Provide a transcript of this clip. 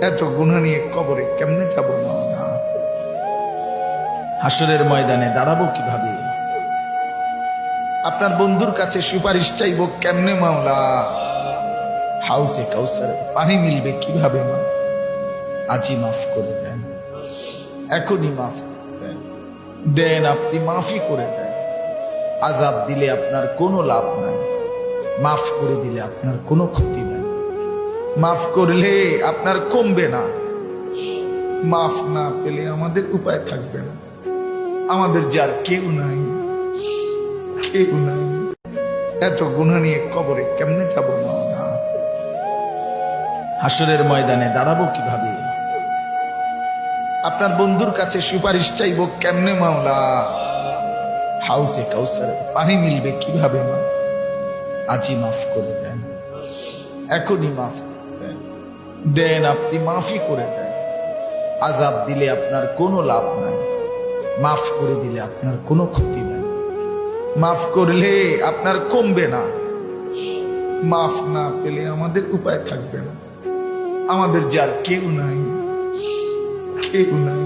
এত গুনাহ নিয়ে কবরে কেমনে যাব মাওলা? হাসরের ময়দানে দাঁড়াবো কিভাবে? আপনার বন্ধুর কাছে সুপারিশ চাইবো কেমনে মাওলা? হাউসে কাউসারে পানি মিলবে কিভাবে মা? আজই মাফ করে দেন, এখনই মাফ করে দেন। দেন, আপনি মাফই করে দেন। আযাব দিলে আপনার কোনো লাভ নাই, মাফ করে দিলে আপনার কোনো ক্ষতি নাই। মাফ করলে আপনার কমবে না, মাফ না পেলে আমাদের উপায় থাকবে না। আমাদের যার কেউ নাই, কেউ নাই। এত গুনাহ নিয়ে কবরে কেমনে যাব মাওলা? হাসরের ময়দানে দাঁড়াবো কিভাবে? আপনার বন্ধুর কাছে সুপারিশ চাইবো কেমনে মাওলা? হাউসে কাউসারে পানি মিলবে কিভাবে মা? আজই মাফ করে দেন, এখনই মাফ করে দেন। দেন, আপনি মাফই করে দেন। আযাব দিলে আপনার কোনো লাভ নাই, মাফ করে দিলে আপনার কোনো ক্ষতি নাই। মাফ করলে আপনার কমবে না, মাফ না পেলে আমাদের উপায় থাকবে না। আমাদের যার কেউ নাই, কেউ নাই।